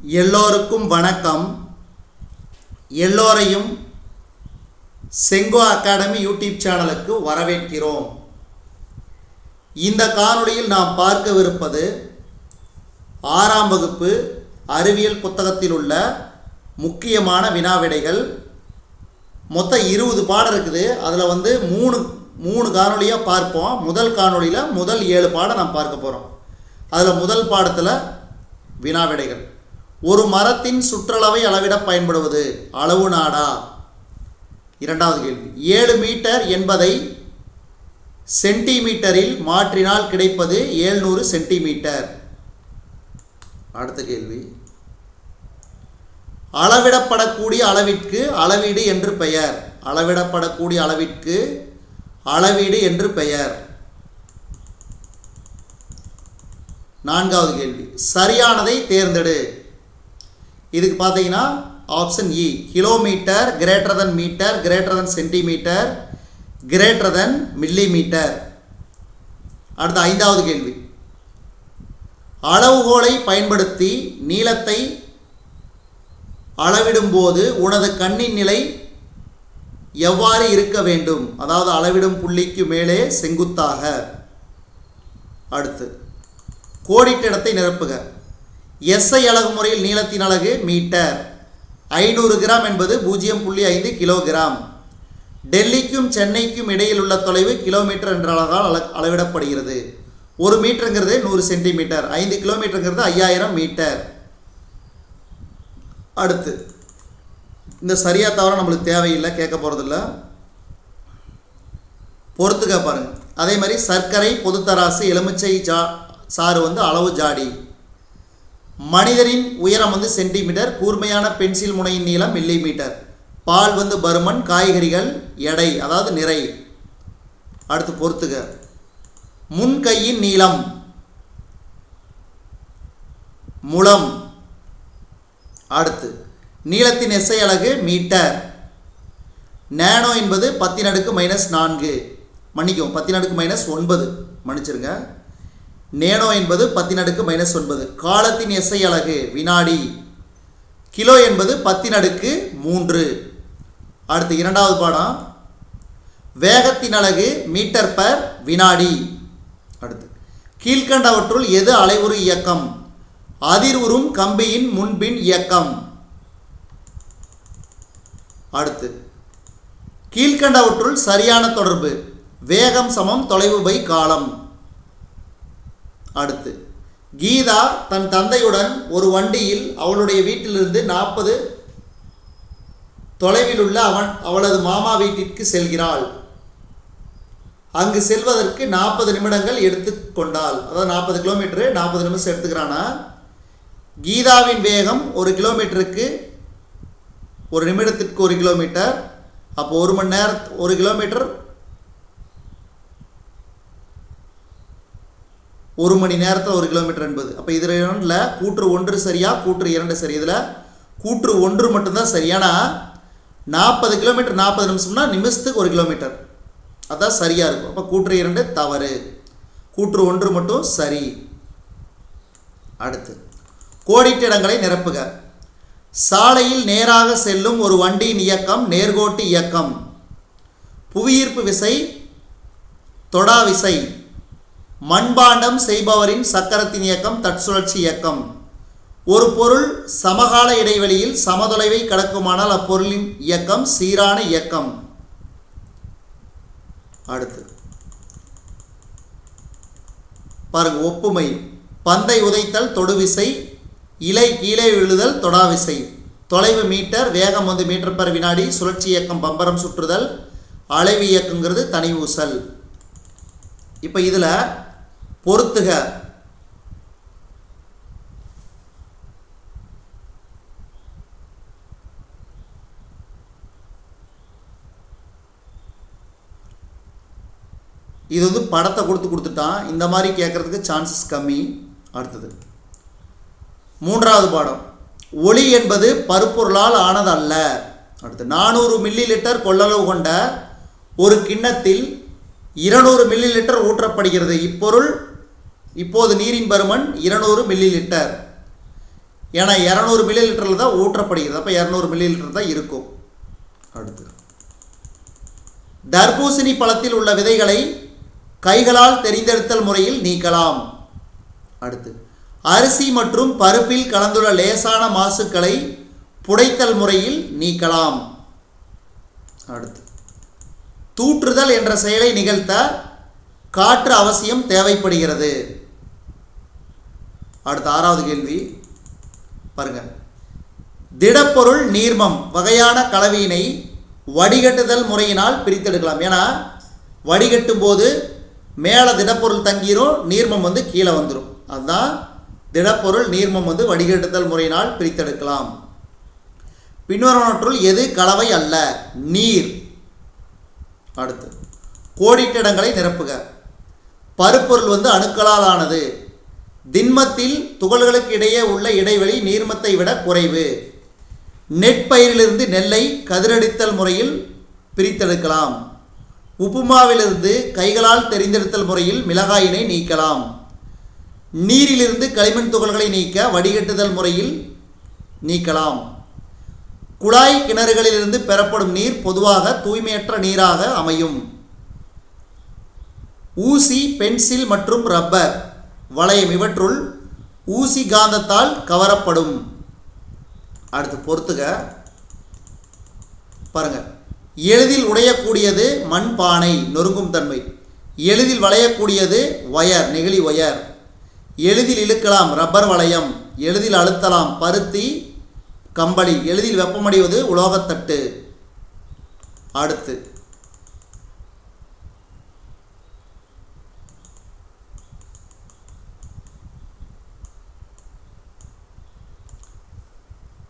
எல்லோருக்கும் வணக்கம். எல்லோரையும் செங்கோ அகாடமி யூடியூப் சேனலுக்கு வரவேற்கிறோம். இந்த காணொளியில் நாம் பார்க்கவிருப்பது 6ஆம் வகுப்பு அறிவியல் புத்தகத்தில் உள்ள முக்கியமான வினாவிடைகள். மொத்தம் 20 பாடம் இருக்குது. அதில் மூணு காணொளியாக பார்ப்போம். முதல் காணொளியில் முதல் 7 பாடம் நாம் பார்க்க போகிறோம். அதில் முதல் பாடத்தில் வினாவிடைகள். ஒரு மரத்தின் சுற்றளவை அளவிட பயன்படுவது அளவு நாடா? இரண்டாவது கேள்வி. 7 மீட்டர் என்பதை சென்டிமீட்டரில் மாற்றினால் கிடைப்பது 700 சென்டிமீட்டர். அடுத்த கேள்வி. அளவிடப்படக்கூடிய அளவிற்கு அளவீடு என்று பெயர். அளவிடப்படக்கூடிய அளவிற்கு அளவீடு என்று பெயர். நான்காவது கேள்வி. சரியானதை தேர்ந்தெடு. இதுக்கு பார்த்தீங்கன்னா option E, kilometre greater than metre greater than centimetre greater than millimetre. அடுத்த 5வது கேள்வி. அளவுகோலை பயன்படுத்தி நீளத்தை அளவிடும்போது உனது கண்ணின் நிலை எவ்வாறு இருக்க வேண்டும்? அதாவது அளவிடும் புள்ளிக்கு மேலே செங்குத்தாக. அடுத்து கோடிட்ட இடத்தை நிரப்புக. எஸ்ஐ அலகு முறையில் நீளத்தின் அலகு மீட்டர். 500 கிராம் என்பது 0.5 கிலோகிராம். டெல்லிக்கும் சென்னைக்கும் இடையில் உள்ள தொலைவு கிலோமீட்டர் என்ற அலகால் அளவிடப்படுகிறது. 1 மீட்டருங்கிறது 100 சென்டிமீட்டர். 5 கிலோமீட்டருங்கிறது 5000 மீட்டர். அடுத்து இந்த சரியா தவிர நம்மளுக்கு தேவையில்லை, கேட்க போகிறதில்ல, பொறுத்துக்க பாருங்க. அதே மாதிரி சர்க்கரை பொதுத்தராசு எலுமிச்சை சாறு அளவு ஜாடி. மனிதரின் உயரம் சென்டிமீட்டர். கூர்மையான பென்சில் முனையின் நீளம் மில்லிமீட்டர். பால் பருமன். காய்கறிகள் எடை அதாவது நிறை. அடுத்து பொறுத்துக. முன் கையின் நீளம் முழம். அடுத்து நீளத்தின் எஸ்ஐ அலகு மீட்டர். நேனோ என்பது 10⁻⁻4. மன்னிக்கும் 10⁻�9. மன்னிச்சிருங்க. நேனோ என்பது 10⁻�9. காலத்தின் எஸ்ஐ அலகு வினாடி. கிலோ என்பது 10⁻3. அடுத்து 2வது பாடம். வேகத்தின் அலகு மீட்டர் பர் வினாடி. அடுத்து கீழ்கண்டவற்றுள் எது அலைவுறு இயக்கம்? அதிர்வுறும் கம்பியின் முன்பின் இயக்கம். அடுத்து கீழ்கண்டவற்றுள் சரியான தொடர்பு. வேகம் சமம் தொலைவு பை காலம். அடுத்து கீதா தன் தந்தையுடன் ஒரு வண்டியில் அவளுடைய வீட்டிலிருந்து 40 தொலைவில் உள்ள அவளது மாமா வீட்டிற்கு செல்கிறாள். அங்கு செல்வதற்கு 40 நிமிடங்கள் எடுத்துக்கொண்டாள். அதாவது 40 கிலோமீட்டரு 40 நிமிஷம் எடுத்துக்கிறானா. கீதாவின் வேகம் 1 கிலோமீட்டருக்கு 1 நிமிடத்திற்கு 1 கிலோமீட்டர். அப்போ 1 மணி நேரம் 1 கிலோமீட்டர் 1 மணி நேரத்தில் 1 கிலோமீட்டர் என்பது. அப்போ இதில் கூற்று 1 சரியா, கூற்று 2 சரி. இதில் கூற்று 1 மட்டும்தான் சரி. ஏன்னா 40 கிலோமீட்டர் 40 நிமிஷம்னா நிமிஷத்துக்கு 1 கிலோமீட்டர், அதான் சரியாக இருக்கும். அப்போ கூற்று 2 தவறு. கூற்று 1 மட்டும் சரி. அடுத்து கோடிட்ட இடங்களை நிரப்புக. சாலையில் நேராக செல்லும் ஒரு வண்டியின் இயக்கம் நேர்கோட்டு இயக்கம். புவியீர்ப்பு விசை தொடா விசை. மண்பாண்டம் செய்பவரின் சக்கரத்தின் இயக்கம் தற்சுழற்சி இயக்கம். ஒரு பொருள் சமகால இடைவெளியில் சமதொலைவை கடக்குமானால் அப்பொருளின் இயக்கம் சீரான இயக்கம். அடுத்து பாருங்க. ஒப்புமை. பந்தை உதைத்தல் தொடுவிசை. இலை கீழே விழுதல் தொடாவிசை. தொலைவு மீட்டர். வேகம் மீட்டர் பர் வினாடி. சுழற்சி இயக்கம் பம்பரம் சுற்றுதல். அலைவு இயக்கங்கிறது தனி ஊசல். இப்போ இதில் பொறுத்துக. இது படத்தை கொடுத்துட்டான். இந்த மாதிரி கேட்கறதுக்கு சான்சஸ் கம்மி. அடுத்தது 3வது பாடம். ஒளி என்பது பருப்பொருளால் ஆனது அல்ல. அடுத்து 400 மில்லி லிட்டர் கொள்ளளவு கொண்ட ஒரு கிண்ணத்தில் 200 மில்லி லிட்டர் ஊற்றப்படுகிறது. இப்போது நீரின் பருமன் 200 மில்லி லிட்டர். ஏன்னா 200 மில்லி லிட்டரில் தான் ஊற்றப்படுகிறது. அப்போ 200 மில்லி லிட்டர் தான் இருக்கும். அடுத்து தர்பூசணி பழத்தில் உள்ள விதைகளை கைகளால் தெரிந்தெடுத்தல் முறையில் நீக்கலாம். அடுத்து அரிசி மற்றும் பருப்பில் கலந்துள்ள லேசான மாசுக்களை புடைத்தல் முறையில் நீக்கலாம். அடுத்து தூற்றுதல் என்ற செயலை நிகழ்த்த காற்று அவசியம் தேவைப்படுகிறது. அடுத்த 6வது கேள்வி பாருங்க. திடப்பொருள் நீர்மம் வகையான கலவையினை வடிகட்டுதல் முறையினால் பிரித்தெடுக்கலாம். ஏன்னா வடிகட்டும் போது மேலே திடப்பொருள் தங்கிரும், நீர்மம் வந்து கீழே வந்துடும். அதுதான் திடப்பொருள் நீர்மம் வந்து வடிகட்டுதல் முறையினால் பிரித்தெடுக்கலாம். பின்வருவனற்றுள் எது கலவை அல்ல? நீர். அடுத்து கோடிட்ட இடங்களை நிரப்புக. பருப்பொருள் வந்து அணுக்களால் ஆனது. திண்மத்தில் துகள்களுக்கு இடையே உள்ள இடைவெளி நீர்மத்தை விட குறைவு. நெற்பயிரிலிருந்து நெல்லை கதிரடித்தல் முறையில் பிரித்தெடுக்கலாம். உப்புமாவிலிருந்து கைகளால் தெரிந்தெடுத்தல் முறையில் மிளகாயினை நீக்கலாம். நீரிலிருந்து களிமண் துகள்களை நீக்க வடிகட்டுதல் முறையில் நீக்கலாம். குழாய் கிணறுகளிலிருந்து பெறப்படும் நீர் பொதுவாக தூய்மையற்ற நீராக அமையும். ஊசி, பென்சில் மற்றும் ரப்பர் வளையம் இவற்றுள் ஊசி காந்தத்தால் கவரப்படும். அடுத்து பொறுத்துக பாருங்க. எளிதில் உடையக்கூடியது மண் பானை, நொறுங்கும் தன்மை. எளிதில் வளையக்கூடியது ஒயர், நெகிழி ஒயர். எளிதில் இழுக்கலாம், ரப்பர் வளையம். எளிதில் அழுத்தலாம், பருத்தி கம்பளி. எளிதில் வெப்பமடைவது உலோகத்தட்டு. அடுத்து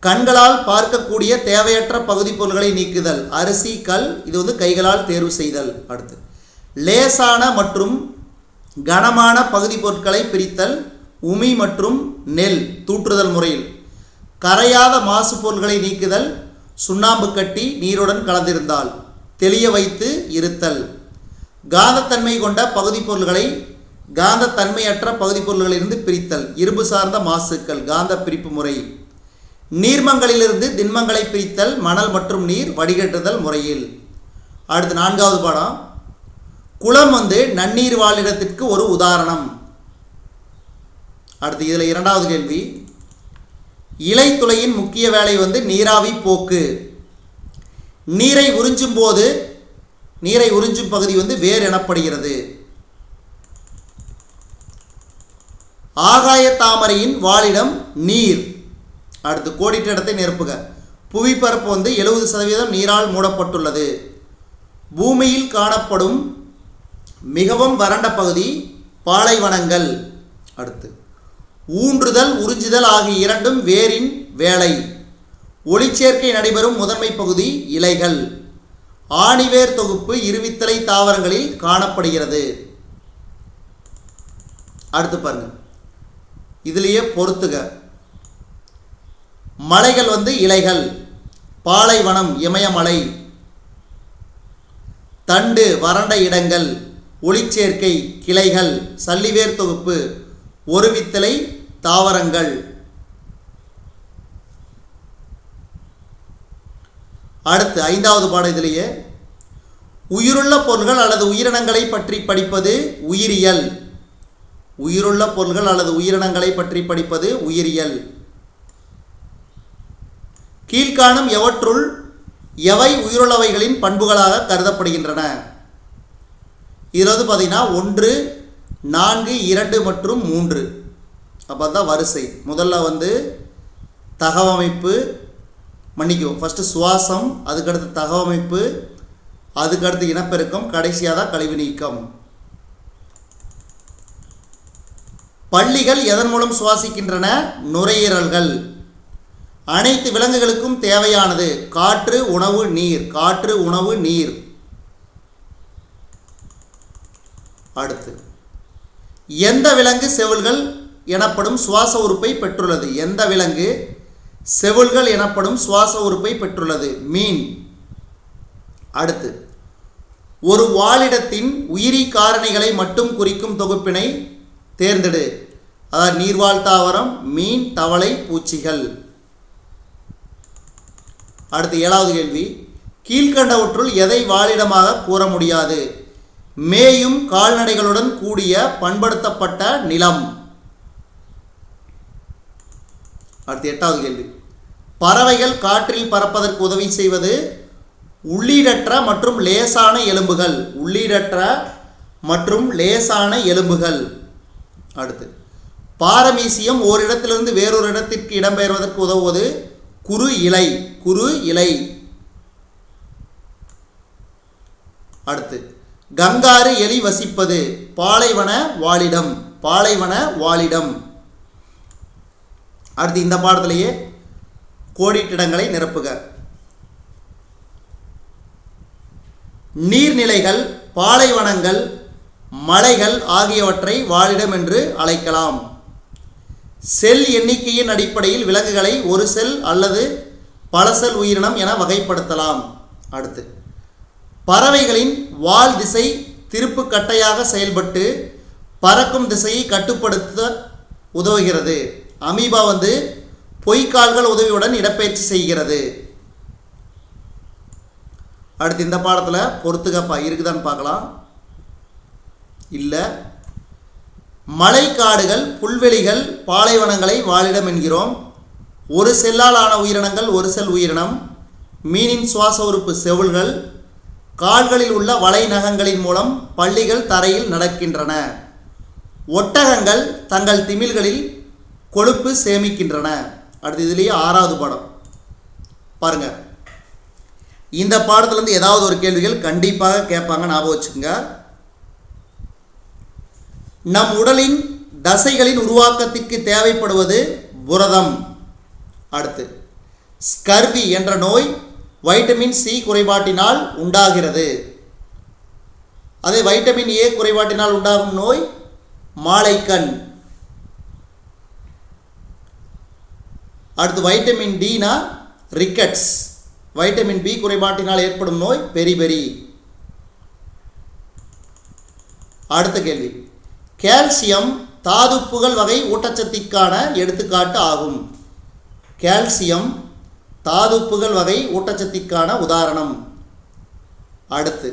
கண்களால் பார்க்கக்கூடிய தேவையற்ற பகுதி பொருள்களை நீக்குதல். அரிசி, கல், இது வந்து கைகளால் தேர்வு செய்தல். அடுத்து லேசான மற்றும் கனமான பகுதி பொருட்களை பிரித்தல். உமி மற்றும் நெல் தூற்றுதல் முறையில். கரையாத மாசு பொருட்களை நீக்குதல். சுண்ணாம்பு கட்டி நீருடன் கலந்திருந்தால் தெளிய வைத்து இருத்தல். காந்தத்தன்மை கொண்ட பகுதி பொருள்களை காந்தத்தன்மையற்ற பகுதி பொருள்களிலிருந்து பிரித்தல். இரும்பு சார்ந்த மாசுக்கள், காந்த பிரிப்பு முறை. நீர்மங்களிலிருந்து திண்மங்களை பிரித்தல். மணல் மற்றும் நீர் வடிகட்டுதல் முறையில். அடுத்து 4வது பாடம். குளம் வந்து நன்னீர் வாழிடத்திற்கு ஒரு உதாரணம். அடுத்து இதில் 2வது கேள்வி. இலைத்துளையின் முக்கிய வேலை வந்து நீராவி போக்கு. நீரை உறிஞ்சும் போது நீரை உறிஞ்சும் பகுதி வந்து வேர் எனப்படுகிறது. ஆகாய தாமரையின் வாழிடம் நீர். அடுத்து கோடிட்ட இடத்தை நிரப்புக. புவிப்பரப்பு வந்து 70% நீரால் மூடப்பட்டுள்ளது. பூமியில் காணப்படும் மிகவும் வறண்ட பகுதி பாலைவனங்கள். அடுத்து ஊன்றுதல், உறிஞ்சுதல் ஆகிய இரண்டும் வேரின் வேலை. ஒளிச்சேர்க்கை நடைபெறும் முதன்மை பகுதி இலைகள். ஆணிவேர் தொகுப்பு இருவித்தலை தாவரங்களில் காணப்படுகிறது. அடுத்து பாருங்க, இதுலேயே பொறுத்துக. மலைகள் வந்து இலைகள். பாலைவனம் இமயமலை. தண்டு வறண்ட இடங்கள். ஒளிச்சேர்க்கை கிளைகள். சல்லிவேர் தொகுப்பு ஒருவித்தலை தாவரங்கள். அடுத்து 5வது பாடம். இதிலேயே உயிருள்ள பொருள்கள் அல்லது உயிரினங்களை பற்றி படிப்பது உயிரியல். உயிருள்ள பொருள்கள் அல்லது உயிரினங்களை பற்றி படிப்பது உயிரியல். கீழ்காணும் எவற்றுள் எவை உயிருள்ளவைகளின் பண்புகளாக கருதப்படுகின்றன? இதில் வந்து பார்த்தீங்கன்னா 1, 4, 2 மற்றும் 3. அப்போ தான் வரிசை. முதல்ல வந்து தகவமைப்பு, மன்னிக்கும், ஃபஸ்ட்டு சுவாசம், அதுக்கடுத்து தகவமைப்பு, அதுக்கடுத்து இனப்பெருக்கம், கடைசியாக தான் கழிவு நீக்கம். பல்லிகள் எதன் மூலம் சுவாசிக்கின்றன? நுரையீரல்கள். அனைத்து விலங்குகளுக்கும் தேவையானது காற்று, உணவு, நீர். காற்று, உணவு, நீர். அடுத்து எந்த விலங்கு செவில்கள் எனப்படும் சுவாச உறுப்பை பெற்றுள்ளது? எந்த விலங்கு செவில்கள் எனப்படும் சுவாச உறுப்பை பெற்றுள்ளது? மீன். அடுத்து ஒரு வாழிடத்தின் உயிரி காரணிகளை மட்டும் குறிக்கும் தொகுப்பினை தேர்ந்தெடு. அதாவது நீர்வாழ் தாவரம், மீன், தவளை, பூச்சிகள். அடுத்து 7வது கேள்வி, கீழ்கண்டவற்றுள் எதை வாழிடமாக கூற முடியாது? மேயும் கால்நடைகளுடன் கூடிய பண்படுத்தப்பட்ட நிலம். அடுத்து 8வது கேள்வி, பறவைகள் காற்றில் பறப்பதற்கு உதவி செய்வது உள்ளீடற்ற மற்றும் லேசான எலும்புகள். உள்ளீடற்ற மற்றும் லேசான எலும்புகள். அடுத்து, பாரமீசியம் ஓரிடத்திலிருந்து வேறொரு இடத்திற்கு இடம்பெயர்வதற்கு உதவுவது குறு இலை. குறு இலை. அடுத்து, கங்காரு எலி வசிப்பது பாலைவன வாழிடம். பாலைவன வாழிடம். அடுத்து, இந்த பாடத்திலேயே கோடிட்டிடங்களை நிரப்புக. நீர்நிலைகள், பாலைவனங்கள், மலைகள் ஆகியவற்றை வாழிடம் என்று அழைக்கலாம். செல் எண்ணிக்கையின் அடிப்படையில் விலங்குகளை ஒரு செல் அல்லது பல செல் உயிரினம் என வகைப்படுத்தலாம். அடுத்து, பறவைகளின் வால் திசை திருப்பு கட்டையாக செயல்பட்டு பறக்கும் திசையை கட்டுப்படுத்த உதவுகிறது. அமீபா பொய்க்கால்கள் உதவியுடன் இடப்பெயர்ச்சி செய்கிறது. அடுத்து, இந்த பாடத்தில் பொறுத்துக்கப்பா இருக்குதான்னு பார்க்கலாம். இல்லை. மலைக்காடுகள், புல்வெளிகள், பாலைவனங்களை வாழிடம் என்கிறோம். ஒரு செல்லால் ஆன உயிரினங்கள் ஒரு செல் உயிரினம். மீனின் சுவாச உறுப்பு செவுள்கள். கால்களில் உள்ள வலை நகங்களின் மூலம் பல்லிகள் தரையில் நடக்கின்றன. ஒட்டகங்கள் தங்கள் திமில்களில் கொழுப்பு சேமிக்கின்றன. அடுத்து, இதுலேயே 6வது பாடம் பாருங்க. இந்த பாடத்திலிருந்து ஏதாவது ஒரு கேள்விகள் கண்டிப்பாக கேட்பாங்க, ஞாபகம் வச்சுக்கோங்க. நம் உடலின் தசைகளின் உருவாக்கத்திற்கு தேவைப்படுவது புரதம். அடுத்து, ஸ்கர்வி என்ற நோய் வைட்டமின் சி குறைபாட்டினால் உண்டாகிறது. அதே வைட்டமின் ஏ குறைபாட்டினால் உண்டாகும் நோய் மாலைக்கண். அடுத்து, வைட்டமின் டினா ரிக்கெட்ஸ். வைட்டமின் பி குறைபாட்டினால் ஏற்படும் நோய் பெரிபெரி. அடுத்த கேள்வி, கால்சியம் தாதுப்புகள் வகை ஊட்டச்சத்திற்கான எடுத்துக்காட்டு ஆகும். கால்சியம் தாதுப்புகள் வகை ஊட்டச்சத்திற்கான உதாரணம். அடுத்து,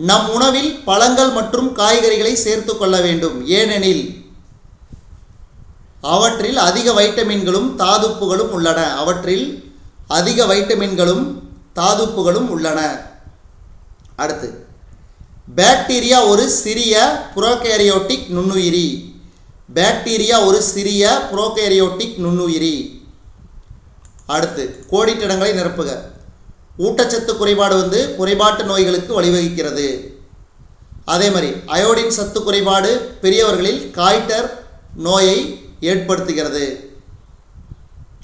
நம் உணவில் பழங்கள் மற்றும் காய்கறிகளை சேர்த்து கொள்ள வேண்டும். ஏனெனில் அவற்றில் அதிக வைட்டமின்களும் தாதுப்புகளும் உள்ளன. அவற்றில் அதிக வைட்டமின்களும் தாதுப்புகளும் உள்ளன. அடுத்து, பாக்டீரியா ஒரு சிறிய புரோகேரியோட்டிக் நுண்ணுயிரி. பாக்டீரியா ஒரு சிறிய புரோகேரியோட்டிக் நுண்ணுயிரி. அடுத்து, கோடிட்டிடங்களை நிரப்புக. ஊட்டச்சத்து குறைபாடு குறைபாட்டு நோய்களுக்கு வழிவகுக்கிறது. அதே மாதிரி அயோடின் சத்து குறைபாடு பெரியவர்களில் காய்டர் நோயை ஏற்படுத்துகிறது,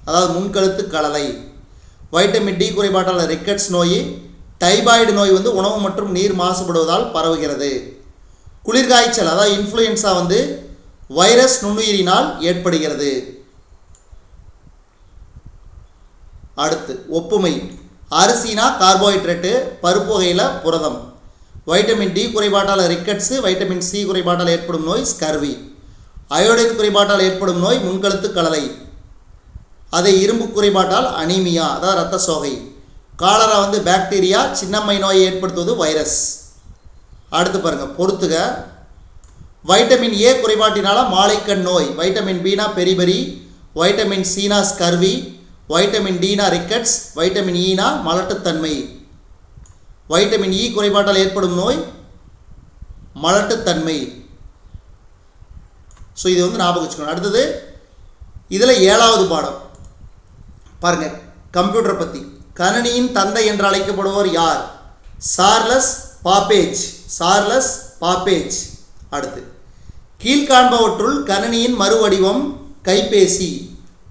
அதாவது முன்கழுத்து கலலை. வைட்டமின் டி குறைபாட்டால் ரிக்கெட்ஸ் நோய். டைபாய்டு நோய் உணவு மற்றும் நீர் மாசுபடுவதால் பரவுகிறது. குளிர்காய்ச்சல் அதாவது இன்ஃப்ளூயன்ஸா வைரஸ் நுண்ணுயிரினால் ஏற்படுகிறது. அடுத்து, ஒப்புமை. அரிசினா கார்போஹைட்ரேட்டு, பருப்பு வகையில் புரதம். வைட்டமின் டி குறைபாட்டால் ரிக்கெட்ஸு. வைட்டமின் சி குறைபாட்டால் ஏற்படும் நோய் ஸ்கர்வி. அயோடின் குறைபாட்டால் ஏற்படும் நோய் முன்கழுத்து கலலை. அதே இரும்பு குறைபாட்டால் அனீமியா அதாவது இரத்த சோகை. Cholera bacteria. சின்னம்மை நோயை ஏற்படுத்துவது வைரஸ். அடுத்து பாருங்கள், பொறுத்துக. வைட்டமின் ஏ குறைபாட்டினால மாலைக்கண் நோய். வைட்டமின் பினா பெரிபெரி. வைட்டமின் சீனா ஸ்கர்வி. வைட்டமின் டினா ரிக்கெட்ஸ். வைட்டமின் ஈனா மலட்டுத்தன்மை. வைட்டமின் இ குறைபாட்டால் ஏற்படும் நோய் மலட்டுத்தன்மை. ஸோ இது ஞாபகம் வச்சுக்கணும். அடுத்தது, இதில் 7வது பாடம் பாருங்கள், கம்ப்யூட்டரை பற்றி. கணினியின் தந்தை என்று அழைக்கப்படுவோர் யார்? Charles Babbage. Charles Babbage. அடுத்து, கீழ்காண்பவற்றுள் கணினியின் மறுவடிவம் கைபேசி.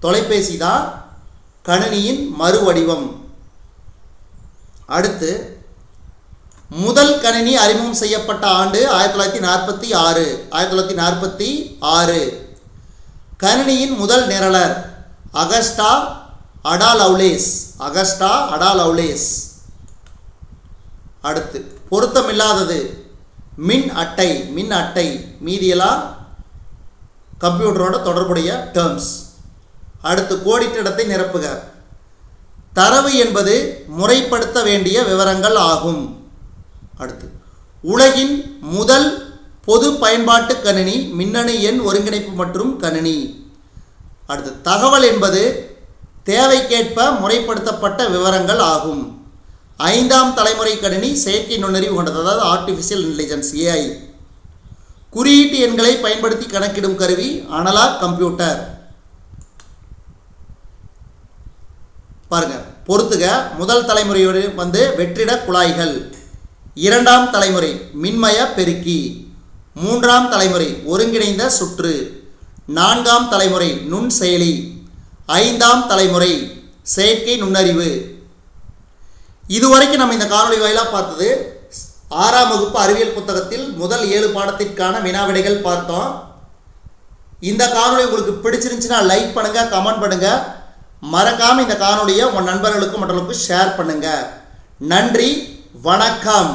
தொலைபேசி தான் கணினியின் மறுவடிவம். அடுத்து, முதல் கணினி அறிமுகம் செய்யப்பட்ட ஆண்டு 1946. 1946. கணினியின் முதல் நிரலர் அகஸ்டா அடா லவ்லேஸ். அகஸ்டா அடா லவ்லேஸ். அடுத்து, பொருத்தமில்லாதது மின் அட்டை. மின் அட்டை. மீதியெல்லாம் கம்ப்யூட்டரோட தொடர்புடைய டேர்ம்ஸ். அடுத்து கோடிட்ட இடத்தை நிரப்புக. தரவு என்பது முறைப்படுத்த வேண்டிய விவரங்கள் ஆகும். அடுத்து உலகின் முதல் பொது பயன்பாட்டு கணினி மின்னணு எண் ஒருங்கிணைப்பு மற்றும் கணினி. அடுத்து தகவல் என்பது தேவைக்கேற்ப முறைப்படுத்தப்பட்ட விவரங்கள் ஆகும். 5ஆம் தலைமுறை கணினி செயற்கை நுண்ணறிவு கொண்டது, அதாவது ஆர்டிஃபிஷியல் இன்டெலிஜென்ஸ் AI. குறியீட்டு எண்களை பயன்படுத்தி கணக்கிடும் கருவி அனலாக் கம்ப்யூட்டர். பாருங்க, பொறுத்துக. முதல் தலைமுறை வெற்றிட குழாய்கள், 2ஆம் தலைமுறை மின்மய பெருக்கி, 3ஆம் தலைமுறை ஒருங்கிணைந்த சுற்று, 4ஆம் தலைமுறை நுண் செயலி, 5ஆம் தலைமுறை செயற்கை நுண்ணறிவு. இதுவரைக்கும் நம்ம இந்த காணொளி வாயிலாக பார்த்தது 6ஆம் வகுப்பு அறிவியல் புத்தகத்தில் முதல் 7 பாடத்திற்கான வினாவிடைகள் பார்த்தோம். இந்த காணொளி உங்களுக்கு பிடிச்சிருந்துச்சுன்னா லைக் பண்ணுங்க, கமெண்ட் பண்ணுங்க. மறக்காம இந்த காணொளியை உங்கள் நண்பர்களுக்கும் மற்றவர்களுக்கும் ஷேர் பண்ணுங்க. நன்றி, வணக்கம்.